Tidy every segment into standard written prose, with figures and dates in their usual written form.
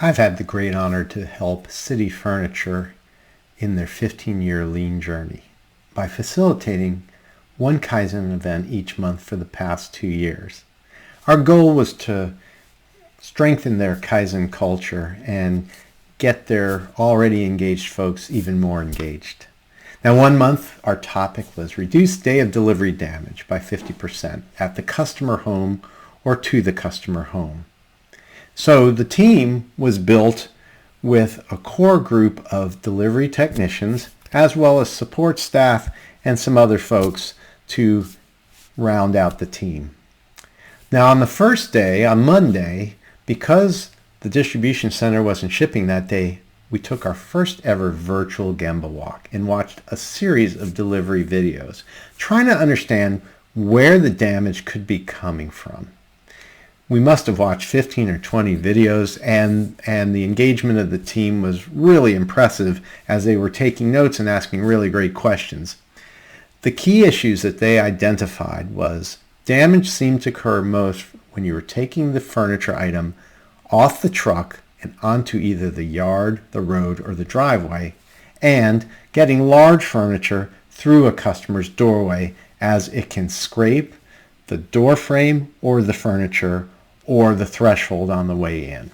I've had the great honor to help City Furniture in their 15-year lean journey by facilitating one Kaizen event each month for the past 2 years. Our goal was to strengthen their Kaizen culture and get their already engaged folks even more engaged. Now, one month, our topic was reduce day of delivery damage by 50% at the customer home or to the customer home. So the team was built with a core group of delivery technicians, as well as support staff and some other folks to round out the team. Now, on the first day, on Monday, because the distribution center wasn't shipping that day, we took our first ever virtual Gemba walk and watched a series of delivery videos, trying to understand where the damage could be coming from. We must have watched 15 or 20 videos, and the engagement of the team was really impressive as they were taking notes and asking really great questions. The key issues that they identified was damage seemed to occur most when you were taking the furniture item off the truck and onto either the yard, the road, or the driveway, and getting large furniture through a customer's doorway as it can scrape the door frame or the furniture or the threshold on the way in.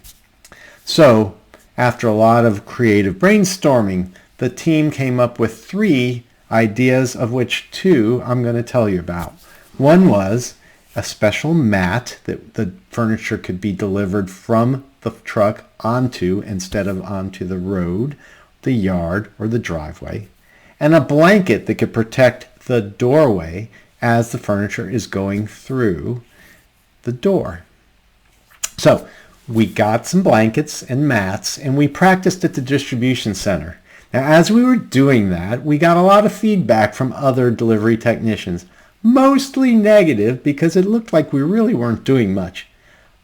So, after a lot of creative brainstorming, the team came up with 3 ideas, of which 2 I'm going to tell you about. One was a special mat that the furniture could be delivered from the truck onto instead of onto the road, the yard, or the driveway, and a blanket that could protect the doorway as the furniture is going through the door. So we got some blankets and mats, and we practiced at the distribution center. Now, as we were doing that, we got a lot of feedback from other delivery technicians, mostly negative because it looked like we really weren't doing much,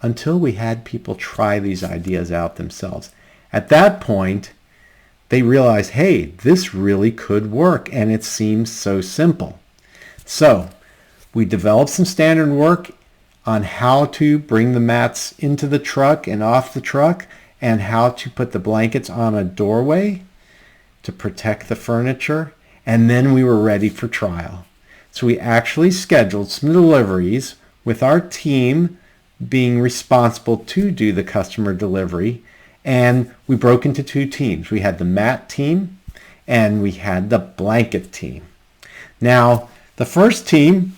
until we had people try these ideas out themselves. At that point, they realized, hey, this really could work, and it seems so simple. So we developed some standard work on how to bring the mats into the truck and off the truck, and how to put the blankets on a doorway to protect the furniture, and then we were ready for trial. So we actually scheduled some deliveries with our team being responsible to do the customer delivery, and we broke into 2 teams. We had the mat team and we had the blanket team. Now, the first team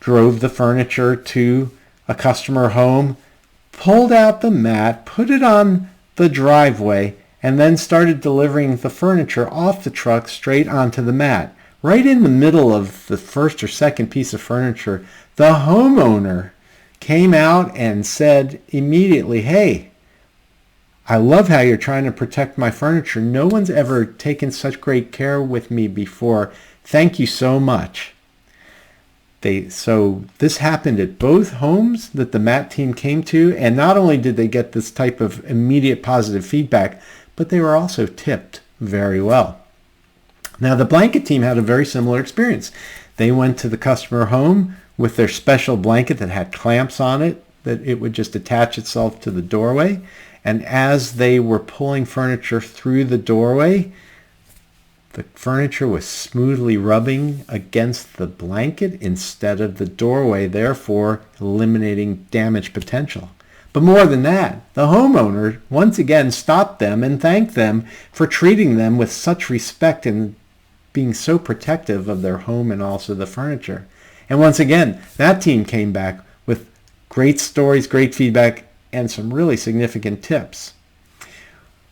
drove the furniture to a customer home, pulled out the mat, put it on the driveway, and then started delivering the furniture off the truck straight onto the mat. Right in the middle of the first or second piece of furniture, the homeowner came out and said immediately, hey, I love how you're trying to protect my furniture. No one's ever taken such great care with me before. Thank you so much. So this happened at both homes that the mat team came to, and not only did they get this type of immediate positive feedback, but they were also tipped very well. Now, the blanket team had a very similar experience. They went to the customer home with their special blanket that had clamps on it, that it would just attach itself to the doorway. And as they were pulling furniture through the doorway, the furniture was smoothly rubbing against the blanket instead of the doorway, therefore eliminating damage potential. But more than that, the homeowner once again stopped them and thanked them for treating them with such respect and being so protective of their home and also the furniture. And once again, that team came back with great stories, great feedback, and some really significant tips.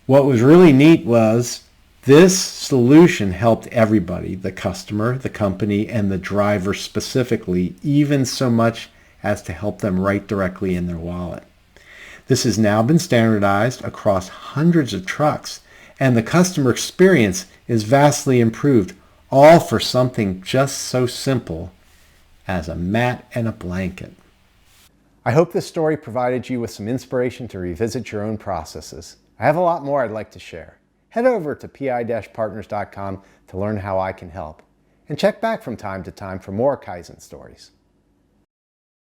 What was really neat was this solution helped everybody, the customer, the company, and the driver specifically, even so much as to help them write directly in their wallet. This has now been standardized across hundreds of trucks, and the customer experience is vastly improved, all for something just so simple as a mat and a blanket. I hope this story provided you with some inspiration to revisit your own processes. I have a lot more I'd like to share. Head over to pi-partners.com to learn how I can help. And check back from time to time for more Kaizen stories.